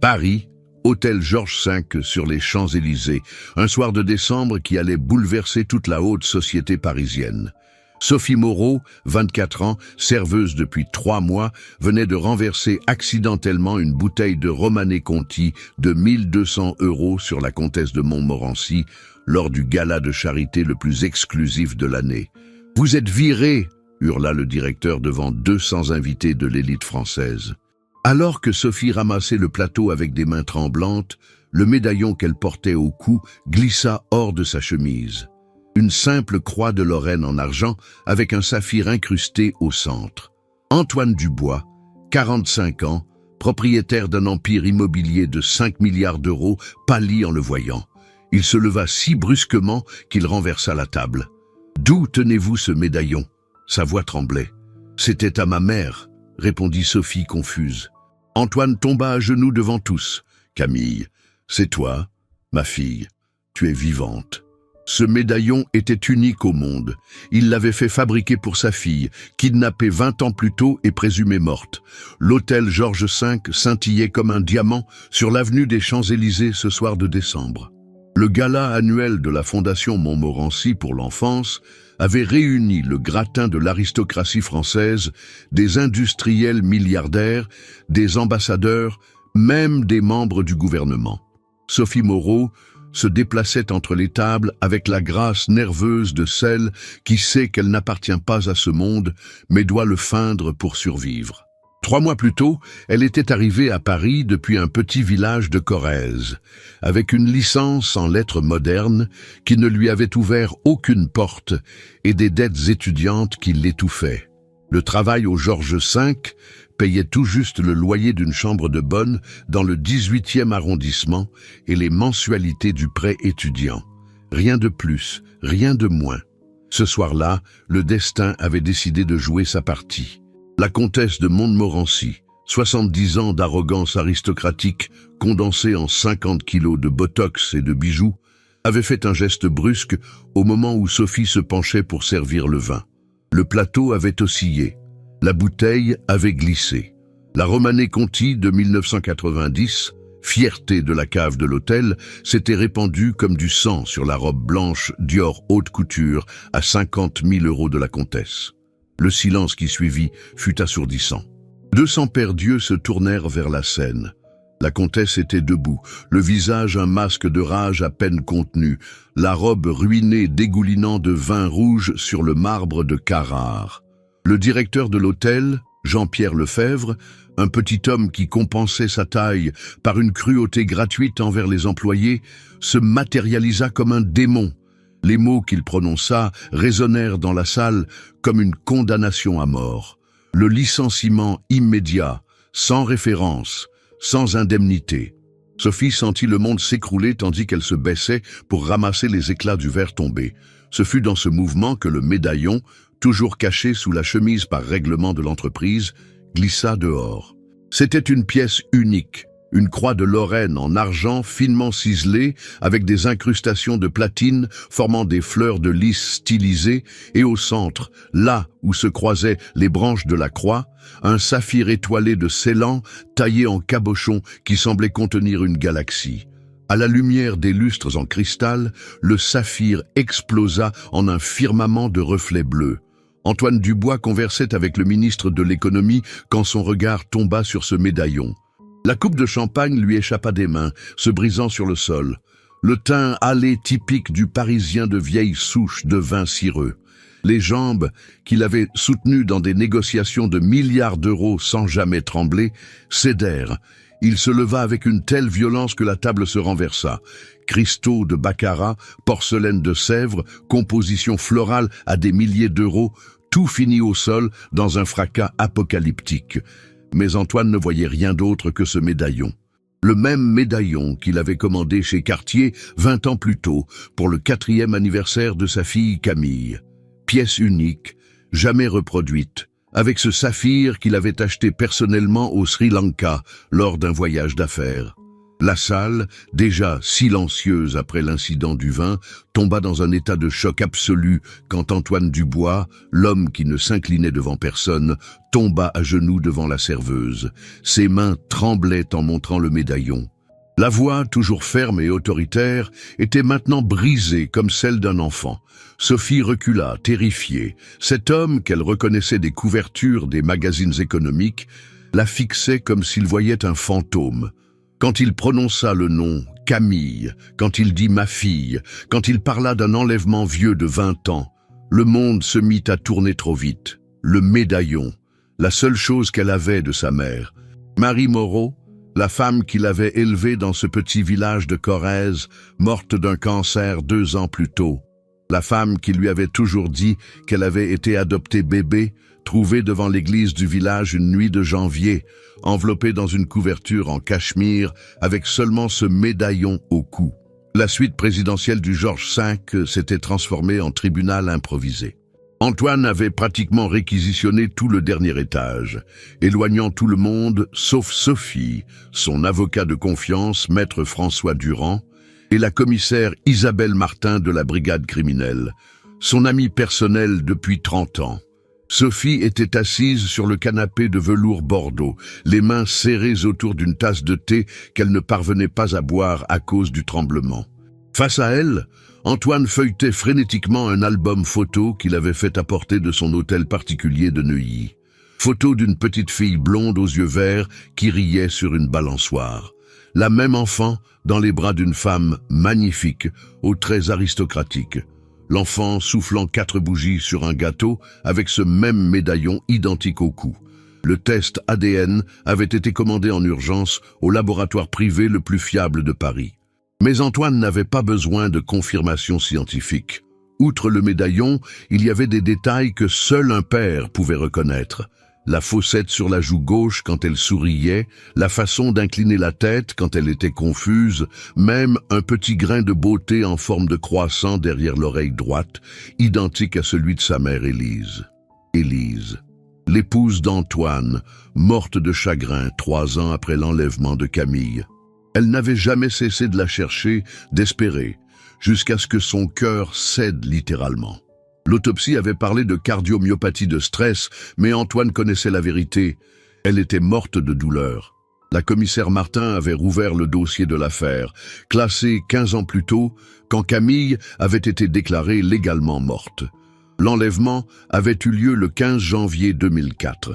Paris, hôtel Georges V sur les Champs-Élysées, un soir de décembre qui allait bouleverser toute la haute société parisienne. Sophie Moreau, 24 ans, serveuse depuis 3 mois, venait de renverser accidentellement une bouteille de Romanée Conti de 1200 € sur la comtesse de Montmorency lors du gala de charité le plus exclusif de l'année. « Vous êtes virée !» hurla le directeur devant 200 invités de l'élite française. Alors que Sophie ramassait le plateau avec des mains tremblantes, le médaillon qu'elle portait au cou glissa hors de sa chemise. Une simple croix de Lorraine en argent avec un saphir incrusté au centre. Antoine Dubois, 45 ans, propriétaire d'un empire immobilier de 5 milliards d'euros, pâlit en le voyant. Il se leva si brusquement qu'il renversa la table. « D'où tenez-vous ce médaillon ?» Sa voix tremblait. « C'était à ma mère », répondit Sophie confuse. Antoine tomba à genoux devant tous. « Camille, c'est toi, ma fille, tu es vivante. » Ce médaillon était unique au monde. Il l'avait fait fabriquer pour sa fille, kidnappée 20 ans plus tôt et présumée morte. L'hôtel Georges V scintillait comme un diamant sur l'avenue des Champs-Élysées ce soir de décembre. Le gala annuel de la Fondation Montmorency pour l'enfance avait réuni le gratin de l'aristocratie française, des industriels milliardaires, des ambassadeurs, même des membres du gouvernement. Sophie Moreau se déplaçait entre les tables avec la grâce nerveuse de celle qui sait qu'elle n'appartient pas à ce monde, mais doit le feindre pour survivre. 3 mois plus tôt, elle était arrivée à Paris depuis un petit village de Corrèze, avec une licence en lettres modernes qui ne lui avait ouvert aucune porte et des dettes étudiantes qui l'étouffaient. Le travail au Georges V payait tout juste le loyer d'une chambre de bonne dans le 18e arrondissement et les mensualités du prêt étudiant. Rien de plus, rien de moins. Ce soir-là, le destin avait décidé de jouer sa partie. La comtesse de Montmorency, 70 ans d'arrogance aristocratique condensée en 50 kilos de botox et de bijoux, avait fait un geste brusque au moment où Sophie se penchait pour servir le vin. Le plateau avait oscillé, la bouteille avait glissé. La Romanée Conti de 1990, fierté de la cave de l'hôtel, s'était répandue comme du sang sur la robe blanche Dior haute couture à 50 000 € de la comtesse. Le silence qui suivit fut assourdissant. 200 paires d'yeux se tournèrent vers la scène. La comtesse était debout, le visage un masque de rage à peine contenu, la robe ruinée dégoulinant de vin rouge sur le marbre de Carrare. Le directeur de l'hôtel, Jean-Pierre Lefebvre, un petit homme qui compensait sa taille par une cruauté gratuite envers les employés, se matérialisa comme un démon. Les mots qu'il prononça résonnèrent dans la salle comme une condamnation à mort. Le licenciement immédiat, sans référence, sans indemnité. Sophie sentit le monde s'écrouler tandis qu'elle se baissait pour ramasser les éclats du verre tombé. Ce fut dans ce mouvement que le médaillon, toujours caché sous la chemise par règlement de l'entreprise, glissa dehors. C'était une pièce unique. Une croix de Lorraine en argent finement ciselée avec des incrustations de platine formant des fleurs de lys stylisées et au centre, là où se croisaient les branches de la croix, un saphir étoilé de Ceylan taillé en cabochon qui semblait contenir une galaxie. À la lumière des lustres en cristal, le saphir explosa en un firmament de reflets bleus. Antoine Dubois conversait avec le ministre de l'économie quand son regard tomba sur ce médaillon. La coupe de champagne lui échappa des mains, se brisant sur le sol. Le teint hâlé typique du Parisien de vieille souche devint cireux. Les jambes, qu'il avait soutenues dans des négociations de milliards d'euros sans jamais trembler, cédèrent. Il se leva avec une telle violence que la table se renversa. Cristaux de baccarat, porcelaine de Sèvres, composition florale à des milliers d'euros, tout finit au sol dans un fracas apocalyptique. Mais Antoine ne voyait rien d'autre que ce médaillon. Le même médaillon qu'il avait commandé chez Cartier 20 ans plus tôt pour le 4e anniversaire de sa fille Camille. Pièce unique, jamais reproduite, avec ce saphir qu'il avait acheté personnellement au Sri Lanka lors d'un voyage d'affaires. La salle, déjà silencieuse après l'incident du vin, tomba dans un état de choc absolu quand Antoine Dubois, l'homme qui ne s'inclinait devant personne, tomba à genoux devant la serveuse. Ses mains tremblaient en montrant le médaillon. La voix, toujours ferme et autoritaire, était maintenant brisée comme celle d'un enfant. Sophie recula, terrifiée. Cet homme, qu'elle reconnaissait des couvertures des magazines économiques, la fixait comme s'il voyait un fantôme. Quand il prononça le nom Camille, quand il dit « ma fille », quand il parla d'un enlèvement vieux de 20 ans, le monde se mit à tourner trop vite. Le médaillon, la seule chose qu'elle avait de sa mère. Marie Moreau, la femme qui l'avait élevée dans ce petit village de Corrèze, morte d'un cancer 2 ans plus tôt. La femme qui lui avait toujours dit qu'elle avait été adoptée bébé, trouvée devant l'église du village une nuit de janvier, enveloppée dans une couverture en cachemire, avec seulement ce médaillon au cou. La suite présidentielle du Georges V s'était transformée en tribunal improvisé. Antoine avait pratiquement réquisitionné tout le dernier étage, éloignant tout le monde, sauf Sophie, son avocat de confiance, maître François Durand, et la commissaire Isabelle Martin de la brigade criminelle, son amie personnelle depuis 30 ans. Sophie était assise sur le canapé de velours bordeaux, les mains serrées autour d'une tasse de thé qu'elle ne parvenait pas à boire à cause du tremblement. Face à elle, Antoine feuilletait frénétiquement un album photo qu'il avait fait apporter de son hôtel particulier de Neuilly. Photo d'une petite fille blonde aux yeux verts qui riait sur une balançoire. La même enfant dans les bras d'une femme magnifique, aux traits aristocratiques. L'enfant soufflant 4 bougies sur un gâteau avec ce même médaillon identique au cou. Le test ADN avait été commandé en urgence au laboratoire privé le plus fiable de Paris. Mais Antoine n'avait pas besoin de confirmation scientifique. Outre le médaillon, il y avait des détails que seul un père pouvait reconnaître. La fossette sur la joue gauche quand elle souriait, la façon d'incliner la tête quand elle était confuse, même un petit grain de beauté en forme de croissant derrière l'oreille droite, identique à celui de sa mère Élise. Élise, l'épouse d'Antoine, morte de chagrin 3 ans après l'enlèvement de Camille. Elle n'avait jamais cessé de la chercher, d'espérer, jusqu'à ce que son cœur cède littéralement. L'autopsie avait parlé de cardiomyopathie de stress, mais Antoine connaissait la vérité. Elle était morte de douleur. La commissaire Martin avait rouvert le dossier de l'affaire, classé 15 ans plus tôt, quand Camille avait été déclarée légalement morte. L'enlèvement avait eu lieu le 15 janvier 2004.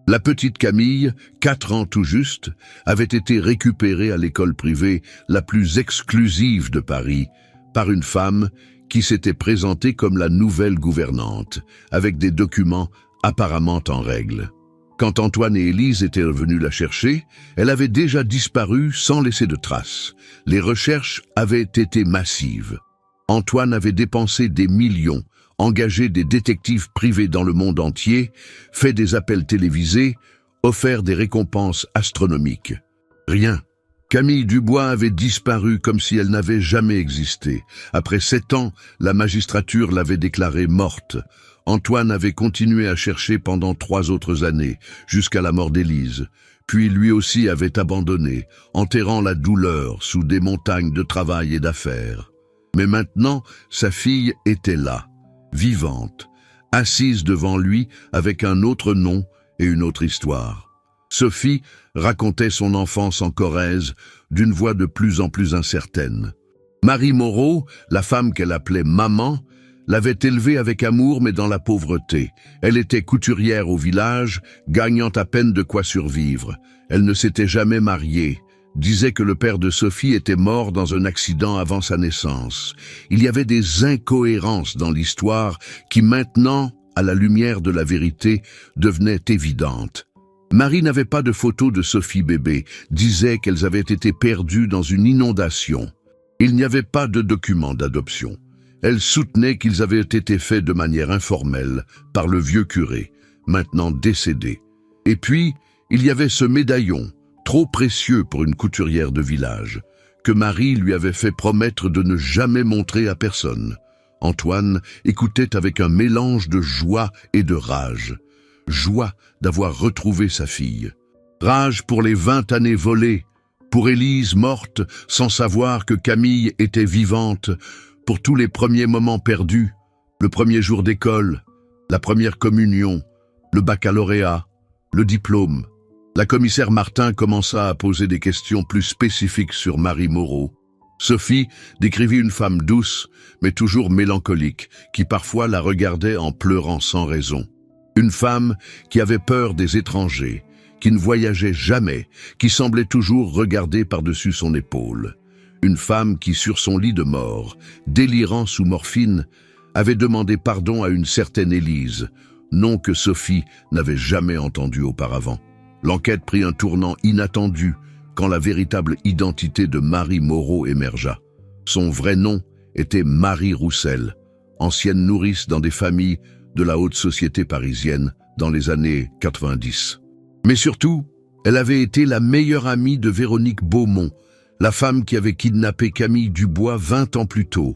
La petite Camille, 4 ans tout juste, avait été récupérée à l'école privée la plus exclusive de Paris par une femme qui s'était présentée comme la nouvelle gouvernante, avec des documents apparemment en règle. Quand Antoine et Élise étaient revenus la chercher, elle avait déjà disparu sans laisser de traces. Les recherches avaient été massives. Antoine avait dépensé des millions, engagé des détectives privés dans le monde entier, fait des appels télévisés, offert des récompenses astronomiques. Rien. Camille Dubois avait disparu comme si elle n'avait jamais existé. Après 7 ans, la magistrature l'avait déclarée morte. Antoine avait continué à chercher pendant 3 autres années, jusqu'à la mort d'Élise. Puis lui aussi avait abandonné, enterrant la douleur sous des montagnes de travail et d'affaires. Mais maintenant, sa fille était là, vivante, assise devant lui avec un autre nom et une autre histoire. Sophie racontait son enfance en Corrèze d'une voix de plus en plus incertaine. Marie Moreau, la femme qu'elle appelait maman, l'avait élevée avec amour mais dans la pauvreté. Elle était couturière au village, gagnant à peine de quoi survivre. Elle ne s'était jamais mariée, disait que le père de Sophie était mort dans un accident avant sa naissance. Il y avait des incohérences dans l'histoire qui maintenant, à la lumière de la vérité, devenaient évidentes. Marie n'avait pas de photos de Sophie bébé, disait qu'elles avaient été perdues dans une inondation. Il n'y avait pas de documents d'adoption. Elle soutenait qu'ils avaient été faits de manière informelle par le vieux curé, maintenant décédé. Et puis, il y avait ce médaillon, trop précieux pour une couturière de village, que Marie lui avait fait promettre de ne jamais montrer à personne. Antoine écoutait avec un mélange de joie et de rage. Joie d'avoir retrouvé sa fille. Rage pour les 20 années volées, Pour Élise, morte, sans savoir que Camille était vivante, pour tous les premiers moments perdus, le premier jour d'école, la première communion, le baccalauréat, le diplôme, la commissaire Martin commença à poser des questions plus spécifiques sur Marie Moreau. Sophie décrivit une femme douce, mais toujours mélancolique, qui parfois la regardait en pleurant sans raison. Une femme qui avait peur des étrangers, qui ne voyageait jamais, qui semblait toujours regarder par-dessus son épaule. Une femme qui, sur son lit de mort, délirant sous morphine, avait demandé pardon à une certaine Élise, nom que Sophie n'avait jamais entendu auparavant. L'enquête prit un tournant inattendu quand la véritable identité de Marie Moreau émergea. Son vrai nom était Marie Roussel, ancienne nourrice dans des familles de la haute société parisienne dans les années 90. Mais surtout, elle avait été la meilleure amie de Véronique Beaumont, la femme qui avait kidnappé Camille Dubois 20 ans plus tôt.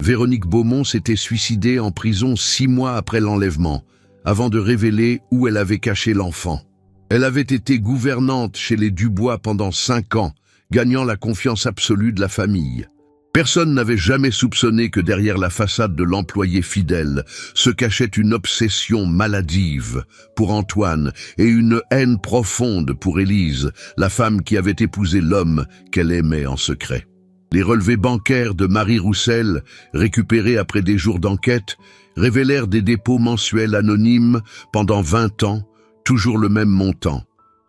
Véronique Beaumont s'était suicidée en prison 6 mois après l'enlèvement, avant de révéler où elle avait caché l'enfant. Elle avait été gouvernante chez les Dubois pendant 5 ans, gagnant la confiance absolue de la famille. Personne n'avait jamais soupçonné que derrière la façade de l'employé fidèle se cachait une obsession maladive pour Antoine et une haine profonde pour Élise, la femme qui avait épousé l'homme qu'elle aimait en secret. Les relevés bancaires de Marie Roussel, récupérés après des jours d'enquête, révélèrent des dépôts mensuels anonymes pendant 20 ans, toujours le même montant,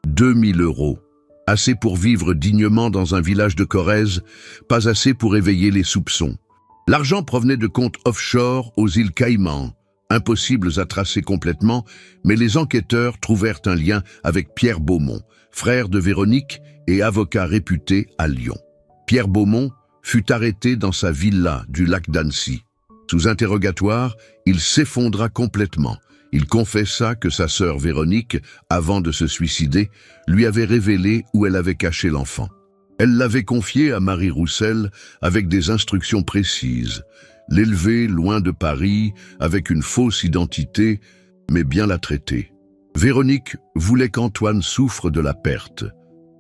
2 000 €. Assez pour vivre dignement dans un village de Corrèze, pas assez pour éveiller les soupçons. L'argent provenait de comptes offshore aux îles Caïmans, impossibles à tracer complètement, mais les enquêteurs trouvèrent un lien avec Pierre Beaumont, frère de Véronique et avocat réputé à Lyon. Pierre Beaumont fut arrêté dans sa villa du lac d'Annecy. Sous interrogatoire, il s'effondra complètement. Il confessa que sa sœur Véronique, avant de se suicider, lui avait révélé où elle avait caché l'enfant. Elle l'avait confié à Marie Roussel avec des instructions précises. L'élever loin de Paris, avec une fausse identité, mais bien la traiter. Véronique voulait qu'Antoine souffre de la perte,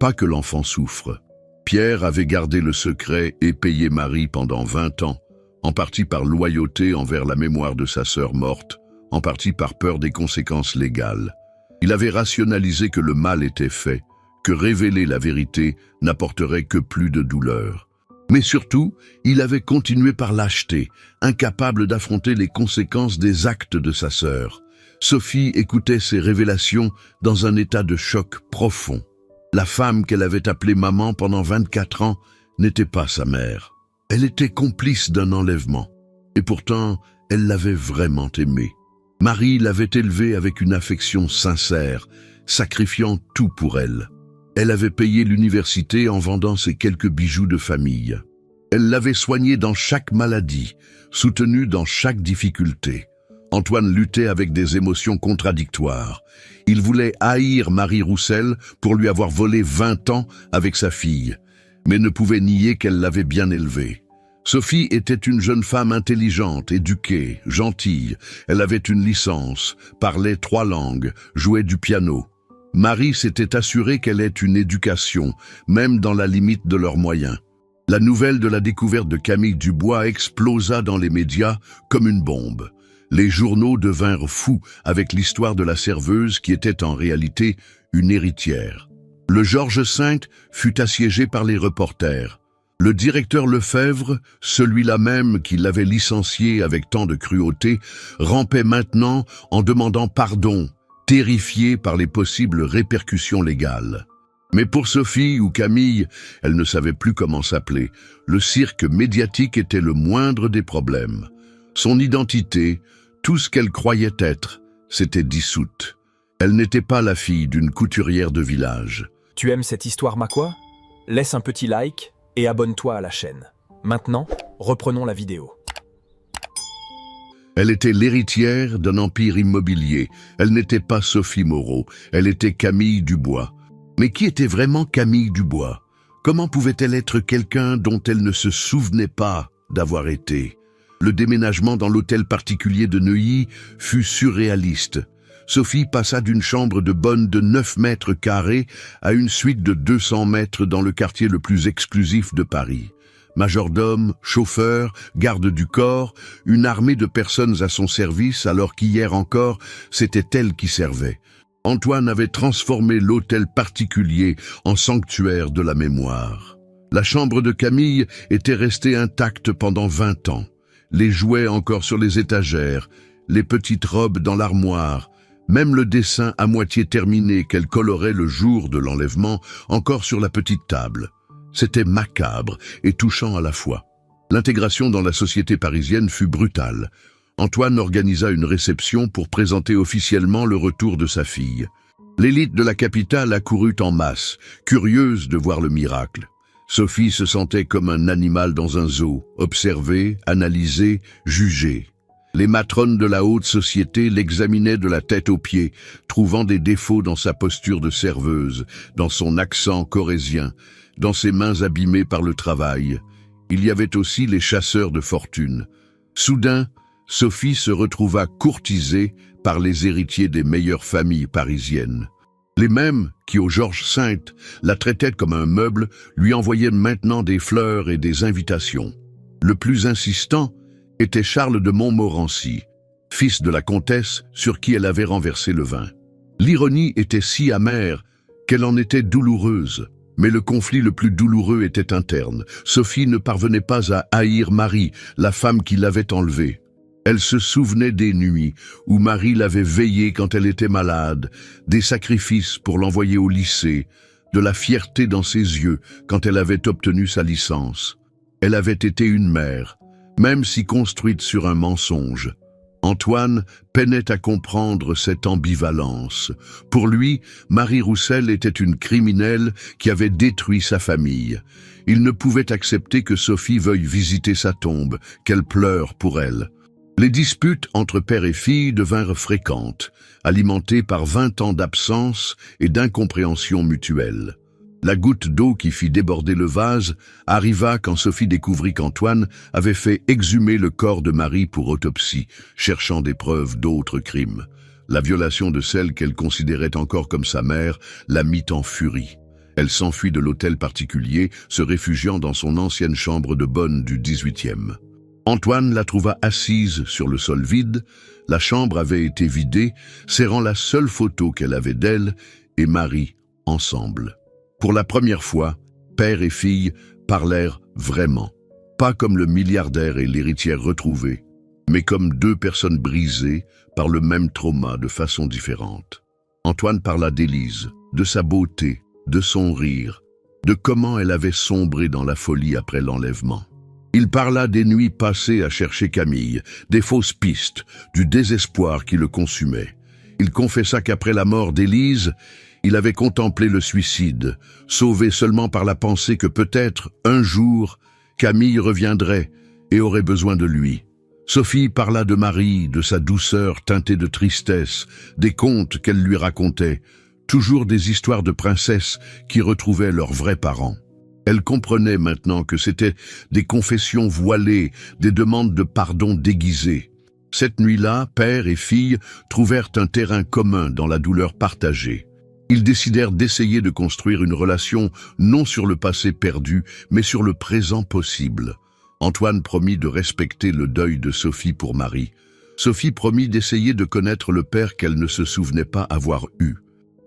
pas que l'enfant souffre. Pierre avait gardé le secret et payé Marie pendant 20 ans, en partie par loyauté envers la mémoire de sa sœur morte, en partie par peur des conséquences légales. Il avait rationalisé que le mal était fait, que révéler la vérité n'apporterait que plus de douleur. Mais surtout, il avait continué par lâcheté, incapable d'affronter les conséquences des actes de sa sœur. Sophie écoutait ces révélations dans un état de choc profond. La femme qu'elle avait appelée maman pendant 24 ans n'était pas sa mère. Elle était complice d'un enlèvement. Et pourtant, elle l'avait vraiment aimée. Marie l'avait élevée avec une affection sincère, sacrifiant tout pour elle. Elle avait payé l'université en vendant ses quelques bijoux de famille. Elle l'avait soignée dans chaque maladie, soutenue dans chaque difficulté. Antoine luttait avec des émotions contradictoires. Il voulait haïr Marie Roussel pour lui avoir volé 20 ans avec sa fille, mais ne pouvait nier qu'elle l'avait bien élevée. Sophie était une jeune femme intelligente, éduquée, gentille. Elle avait une licence, parlait 3 langues, jouait du piano. Marie s'était assurée qu'elle ait une éducation, même dans la limite de leurs moyens. La nouvelle de la découverte de Camille Dubois explosa dans les médias comme une bombe. Les journaux devinrent fous avec l'histoire de la serveuse qui était en réalité une héritière. Le Georges V fut assiégé par les reporters. Le directeur Lefebvre, celui-là même qui l'avait licencié avec tant de cruauté, rampait maintenant en demandant pardon, terrifié par les possibles répercussions légales. Mais pour Sophie ou Camille, elle ne savait plus comment s'appeler. Le cirque médiatique était le moindre des problèmes. Son identité, tout ce qu'elle croyait être, s'était dissoute. Elle n'était pas la fille d'une couturière de village. Tu aimes cette histoire, Makwa? Laisse un petit like et abonne-toi à la chaîne. Maintenant, reprenons la vidéo. Elle était l'héritière d'un empire immobilier. Elle n'était pas Sophie Moreau, elle était Camille Dubois. Mais qui était vraiment Camille Dubois? Comment pouvait-elle être quelqu'un dont elle ne se souvenait pas d'avoir été? Le déménagement dans l'hôtel particulier de Neuilly fut surréaliste. Sophie passa d'une chambre de bonne de 9 mètres carrés à une suite de 200 mètres dans le quartier le plus exclusif de Paris. Majordome, chauffeur, garde du corps, une armée de personnes à son service alors qu'hier encore, c'était elle qui servait. Antoine avait transformé l'hôtel particulier en sanctuaire de la mémoire. La chambre de Camille était restée intacte pendant 20 ans. Les jouets encore sur les étagères, les petites robes dans l'armoire, même le dessin à moitié terminé qu'elle colorait le jour de l'enlèvement encore sur la petite table. C'était macabre et touchant à la fois. L'intégration dans la société parisienne fut brutale. Antoine organisa une réception pour présenter officiellement le retour de sa fille. L'élite de la capitale accourut en masse, curieuse de voir le miracle. Sophie se sentait comme un animal dans un zoo, observée, analysée, jugée. Les matrones de la haute société l'examinaient de la tête aux pieds, trouvant des défauts dans sa posture de serveuse, dans son accent corrézien, dans ses mains abîmées par le travail. Il y avait aussi les chasseurs de fortune. Soudain, Sophie se retrouva courtisée par les héritiers des meilleures familles parisiennes. Les mêmes qui, au Georges V, la traitaient comme un meuble, lui envoyaient maintenant des fleurs et des invitations. Le plus insistant était Charles de Montmorency, fils de la comtesse sur qui elle avait renversé le vin. L'ironie était si amère qu'elle en était douloureuse. Mais le conflit le plus douloureux était interne. Sophie ne parvenait pas à haïr Marie, la femme qui l'avait enlevée. Elle se souvenait des nuits où Marie l'avait veillée quand elle était malade, des sacrifices pour l'envoyer au lycée, de la fierté dans ses yeux quand elle avait obtenu sa licence. Elle avait été une mère, même si construite sur un mensonge. Antoine peinait à comprendre cette ambivalence. Pour lui, Marie Roussel était une criminelle qui avait détruit sa famille. Il ne pouvait accepter que Sophie veuille visiter sa tombe, qu'elle pleure pour elle. Les disputes entre père et fille devinrent fréquentes, alimentées par 20 ans d'absence et d'incompréhension mutuelle. La goutte d'eau qui fit déborder le vase arriva quand Sophie découvrit qu'Antoine avait fait exhumer le corps de Marie pour autopsie, cherchant des preuves d'autres crimes. La violation de celle qu'elle considérait encore comme sa mère la mit en furie. Elle s'enfuit de l'hôtel particulier, se réfugiant dans son ancienne chambre de bonne du 18e. Antoine la trouva assise sur le sol vide, la chambre avait été vidée, serrant la seule photo qu'elle avait d'elle et Marie ensemble. Pour la première fois, père et fille parlèrent vraiment, pas comme le milliardaire et l'héritière retrouvés, mais comme deux personnes brisées par le même trauma de façon différente. Antoine parla d'Élise, de sa beauté, de son rire, de comment elle avait sombré dans la folie après l'enlèvement. Il parla des nuits passées à chercher Camille, des fausses pistes, du désespoir qui le consumait. Il confessa qu'après la mort d'Élise, il avait contemplé le suicide, sauvé seulement par la pensée que peut-être, un jour, Camille reviendrait et aurait besoin de lui. Sophie parla de Marie, de sa douceur teintée de tristesse, des contes qu'elle lui racontait, toujours des histoires de princesses qui retrouvaient leurs vrais parents. Elle comprenait maintenant que c'étaient des confessions voilées, des demandes de pardon déguisées. Cette nuit-là, père et fille trouvèrent un terrain commun dans la douleur partagée. Ils décidèrent d'essayer de construire une relation non sur le passé perdu, mais sur le présent possible. Antoine promit de respecter le deuil de Sophie pour Marie. Sophie promit d'essayer de connaître le père qu'elle ne se souvenait pas avoir eu.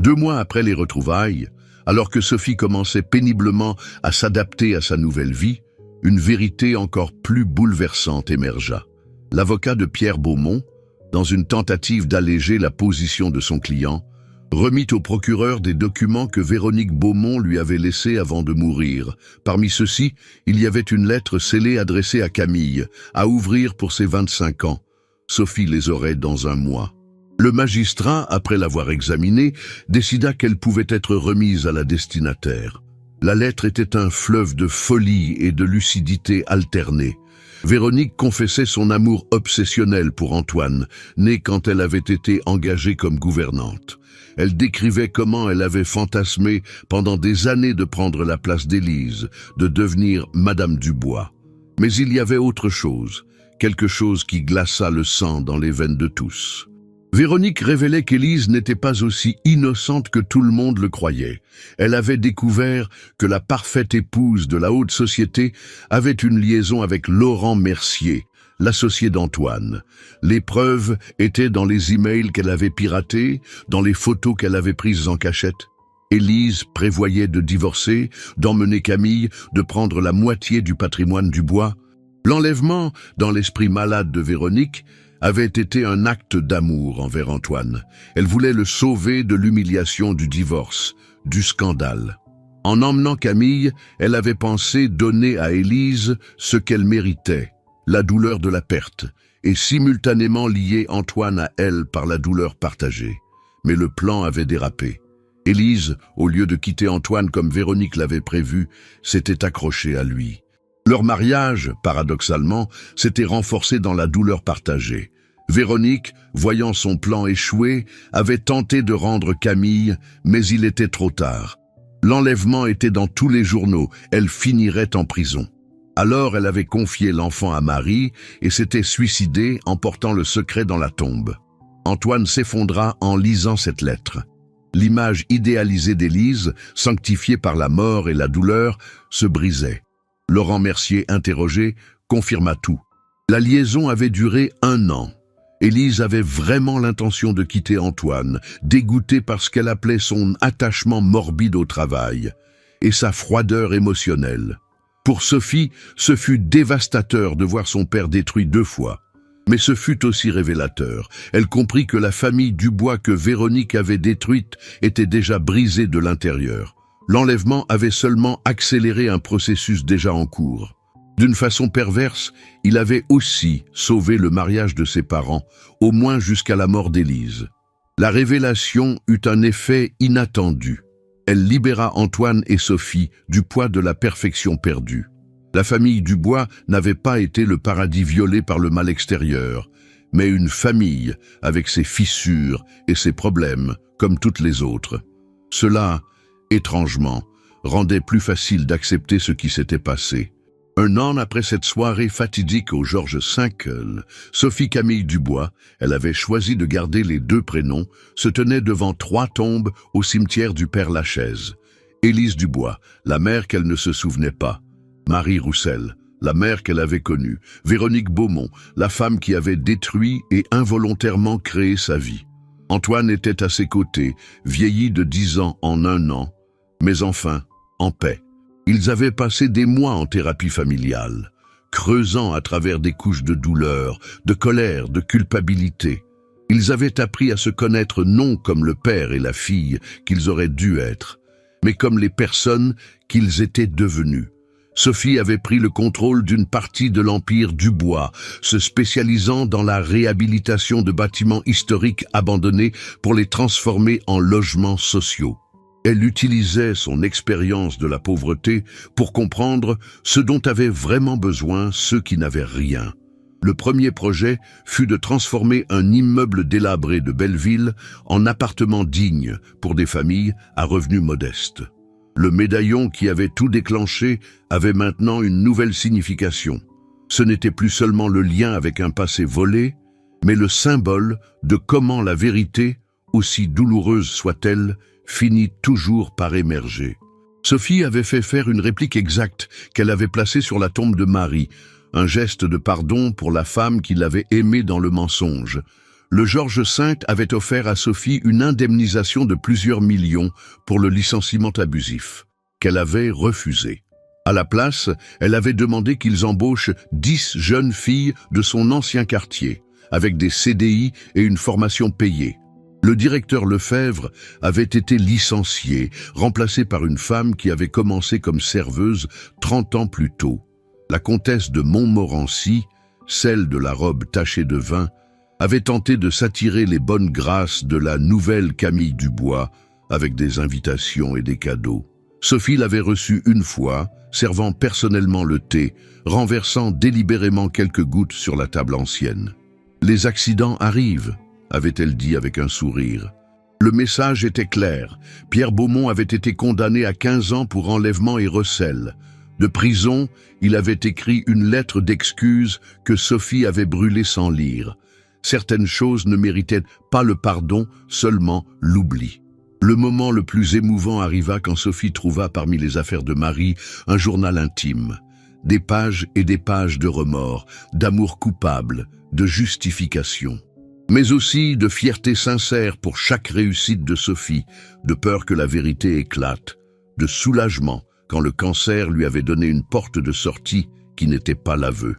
2 mois après les retrouvailles, alors que Sophie commençait péniblement à s'adapter à sa nouvelle vie, une vérité encore plus bouleversante émergea. L'avocat de Pierre Beaumont, dans une tentative d'alléger la position de son client, remit au procureur des documents que Véronique Beaumont lui avait laissés avant de mourir. Parmi ceux-ci, il y avait une lettre scellée adressée à Camille, à ouvrir pour ses 25 ans. Sophie les aurait dans 1 mois. Le magistrat, après l'avoir examinée, décida qu'elle pouvait être remise à la destinataire. La lettre était un fleuve de folie et de lucidité alternée. Véronique confessait son amour obsessionnel pour Antoine, né quand elle avait été engagée comme gouvernante. Elle décrivait comment elle avait fantasmé pendant des années de prendre la place d'Élise, de devenir Madame Dubois. Mais il y avait autre chose, quelque chose qui glaça le sang dans les veines de tous. Véronique révélait qu'Élise n'était pas aussi innocente que tout le monde le croyait. Elle avait découvert que la parfaite épouse de la haute société avait une liaison avec Laurent Mercier, l'associé d'Antoine. Les preuves étaient dans les emails qu'elle avait piratés, dans les photos qu'elle avait prises en cachette. Élise prévoyait de divorcer, d'emmener Camille, de prendre la moitié du patrimoine du bois. L'enlèvement, dans l'esprit malade de Véronique, avait été un acte d'amour envers Antoine. Elle voulait le sauver de l'humiliation du divorce, du scandale. En emmenant Camille, elle avait pensé donner à Élise ce qu'elle méritait, la douleur de la perte, et simultanément lier Antoine à elle par la douleur partagée. Mais le plan avait dérapé. Élise, au lieu de quitter Antoine comme Véronique l'avait prévu, s'était accrochée à lui. Leur mariage, paradoxalement, s'était renforcé dans la douleur partagée. Véronique, voyant son plan échouer, avait tenté de rendre Camille, mais il était trop tard. L'enlèvement était dans tous les journaux, elle finirait en prison. Alors elle avait confié l'enfant à Marie et s'était suicidée en portant le secret dans la tombe. Antoine s'effondra en lisant cette lettre. L'image idéalisée d'Élise, sanctifiée par la mort et la douleur, se brisait. Laurent Mercier, interrogé, confirma tout. La liaison avait duré 1 an. Élise avait vraiment l'intention de quitter Antoine, dégoûtée par ce qu'elle appelait son attachement morbide au travail et sa froideur émotionnelle. Pour Sophie, ce fut dévastateur de voir son père détruit 2 fois. Mais ce fut aussi révélateur. Elle comprit que la famille Dubois que Véronique avait détruite était déjà brisée de l'intérieur. L'enlèvement avait seulement accéléré un processus déjà en cours. D'une façon perverse, il avait aussi sauvé le mariage de ses parents, au moins jusqu'à la mort d'Élise. La révélation eut un effet inattendu. Elle libéra Antoine et Sophie du poids de la perfection perdue. La famille Dubois n'avait pas été le paradis violé par le mal extérieur, mais une famille avec ses fissures et ses problèmes, comme toutes les autres. Cela, étrangement, rendait plus facile d'accepter ce qui s'était passé. 1 an après cette soirée fatidique au Georges V, Sophie Camille Dubois, elle avait choisi de garder les 2 prénoms, se tenait devant 3 tombes au cimetière du Père-Lachaise. Élise Dubois, la mère qu'elle ne se souvenait pas. Marie Roussel, la mère qu'elle avait connue. Véronique Beaumont, la femme qui avait détruit et involontairement créé sa vie. Antoine était à ses côtés, vieilli de 10 ans en 1 an, mais enfin, en paix. Ils avaient passé des mois en thérapie familiale, creusant à travers des couches de douleur, de colère, de culpabilité. Ils avaient appris à se connaître non comme le père et la fille qu'ils auraient dû être, mais comme les personnes qu'ils étaient devenus. Sophie avait pris le contrôle d'une partie de l'empire Dubois, se spécialisant dans la réhabilitation de bâtiments historiques abandonnés pour les transformer en logements sociaux. Elle utilisait son expérience de la pauvreté pour comprendre ce dont avaient vraiment besoin ceux qui n'avaient rien. Le premier projet fut de transformer un immeuble délabré de Belleville en appartement digne pour des familles à revenus modestes. Le médaillon qui avait tout déclenché avait maintenant une nouvelle signification. Ce n'était plus seulement le lien avec un passé volé, mais le symbole de comment la vérité, aussi douloureuse soit-elle, finit toujours par émerger. Sophie avait fait faire une réplique exacte qu'elle avait placée sur la tombe de Marie, un geste de pardon pour la femme qui l'avait aimée dans le mensonge. Le Georges V avait offert à Sophie une indemnisation de plusieurs millions pour le licenciement abusif, qu'elle avait refusé. À la place, elle avait demandé qu'ils embauchent 10 jeunes filles de son ancien quartier, avec des CDI et une formation payée. Le directeur Lefebvre avait été licencié, remplacé par une femme qui avait commencé comme serveuse 30 ans plus tôt. La comtesse de Montmorency, celle de la robe tachée de vin, avait tenté de s'attirer les bonnes grâces de la nouvelle Camille Dubois avec des invitations et des cadeaux. Sophie l'avait reçue une fois, servant personnellement le thé, renversant délibérément quelques gouttes sur la table ancienne. « Les accidents arrivent », avait-elle dit avec un sourire. Le message était clair. Pierre Beaumont avait été condamné à 15 ans pour enlèvement et recel. De prison, il avait écrit une lettre d'excuse que Sophie avait brûlée sans lire. Certaines choses ne méritaient pas le pardon, seulement l'oubli. Le moment le plus émouvant arriva quand Sophie trouva parmi les affaires de Marie un journal intime. Des pages et des pages de remords, d'amour coupable, de justification. Mais aussi de fierté sincère pour chaque réussite de Sophie, de peur que la vérité éclate, de soulagement quand le cancer lui avait donné une porte de sortie qui n'était pas l'aveu.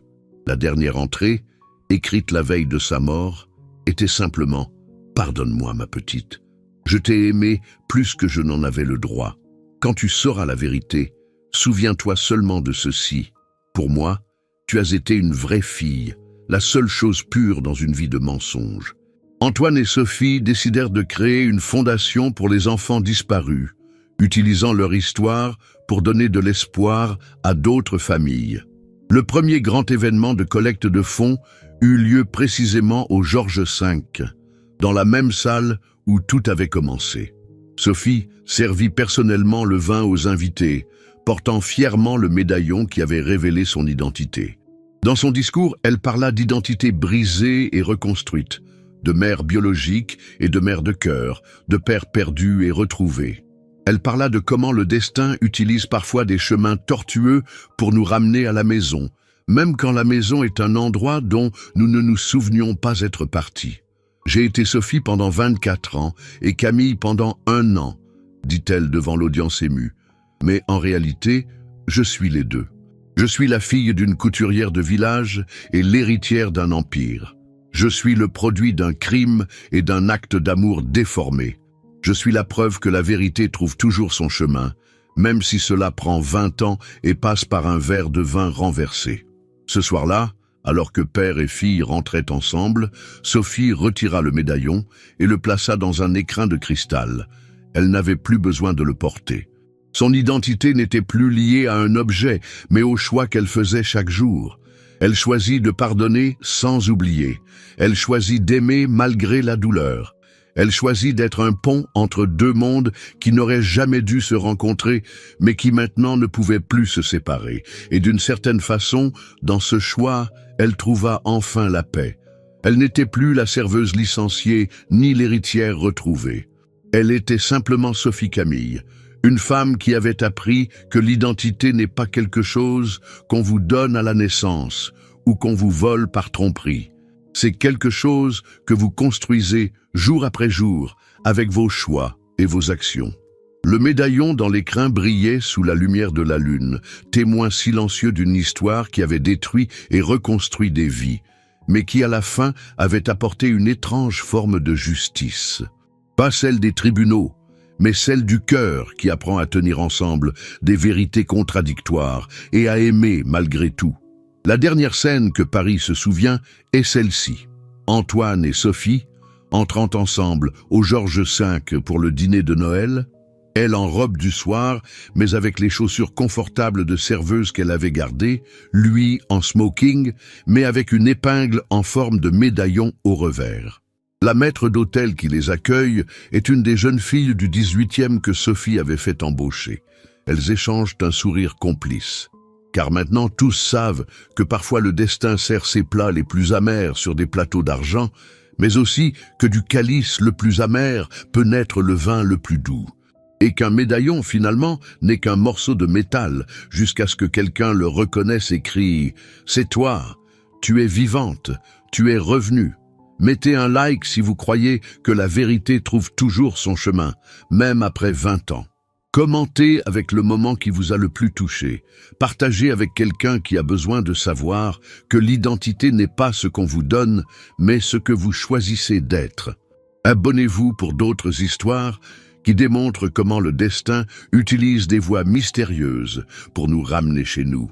La dernière entrée, écrite la veille de sa mort, était simplement « Pardonne-moi, ma petite. Je t'ai aimée plus que je n'en avais le droit. Quand tu sauras la vérité, souviens-toi seulement de ceci. Pour moi, tu as été une vraie fille, la seule chose pure dans une vie de mensonge. » Antoine et Sophie décidèrent de créer une fondation pour les enfants disparus, utilisant leur histoire pour donner de l'espoir à d'autres familles. Le premier grand événement de collecte de fonds eut lieu précisément au Georges V, dans la même salle où tout avait commencé. Sophie servit personnellement le vin aux invités, portant fièrement le médaillon qui avait révélé son identité. Dans son discours, elle parla d'identité brisée et reconstruite, de mère biologique et de mère de cœur, de père perdu et retrouvé. Elle parla de comment le destin utilise parfois des chemins tortueux pour nous ramener à la maison, même quand la maison est un endroit dont nous ne nous souvenions pas être partis. « J'ai été Sophie pendant 24 ans et Camille pendant 1 an, dit-elle devant l'audience émue. Mais en réalité, je suis les deux. Je suis la fille d'une couturière de village et l'héritière d'un empire. Je suis le produit d'un crime et d'un acte d'amour déformé. Je suis la preuve que la vérité trouve toujours son chemin, même si cela prend 20 ans et passe par un verre de vin renversé. » Ce soir-là, alors que père et fille rentraient ensemble, Sophie retira le médaillon et le plaça dans un écrin de cristal. Elle n'avait plus besoin de le porter. Son identité n'était plus liée à un objet, mais au choix qu'elle faisait chaque jour. Elle choisit de pardonner sans oublier. Elle choisit d'aimer malgré la douleur. Elle choisit d'être un pont entre 2 mondes qui n'auraient jamais dû se rencontrer, mais qui maintenant ne pouvaient plus se séparer. Et d'une certaine façon, dans ce choix, elle trouva enfin la paix. Elle n'était plus la serveuse licenciée, ni l'héritière retrouvée. Elle était simplement Sophie Camille, une femme qui avait appris que l'identité n'est pas quelque chose qu'on vous donne à la naissance ou qu'on vous vole par tromperie. C'est quelque chose que vous construisez jour après jour avec vos choix et vos actions. Le médaillon dans l'écrin brillait sous la lumière de la lune, témoin silencieux d'une histoire qui avait détruit et reconstruit des vies, mais qui à la fin avait apporté une étrange forme de justice. Pas celle des tribunaux, mais celle du cœur qui apprend à tenir ensemble des vérités contradictoires et à aimer malgré tout. La dernière scène que Paris se souvient est celle-ci. Antoine et Sophie, entrant ensemble au Georges V pour le dîner de Noël, elle en robe du soir, mais avec les chaussures confortables de serveuse qu'elle avait gardées, lui en smoking, mais avec une épingle en forme de médaillon au revers. La maître d'hôtel qui les accueille est une des jeunes filles du 18e que Sophie avait fait embaucher. Elles échangent un sourire complice. Car maintenant tous savent que parfois le destin sert ses plats les plus amers sur des plateaux d'argent, mais aussi que du calice le plus amer peut naître le vin le plus doux. Et qu'un médaillon, finalement, n'est qu'un morceau de métal, jusqu'à ce que quelqu'un le reconnaisse et crie « C'est toi, tu es vivante, tu es revenue ». Mettez un like si vous croyez que la vérité trouve toujours son chemin, même après 20 ans. Commentez avec le moment qui vous a le plus touché. Partagez avec quelqu'un qui a besoin de savoir que l'identité n'est pas ce qu'on vous donne, mais ce que vous choisissez d'être. Abonnez-vous pour d'autres histoires qui démontrent comment le destin utilise des voies mystérieuses pour nous ramener chez nous.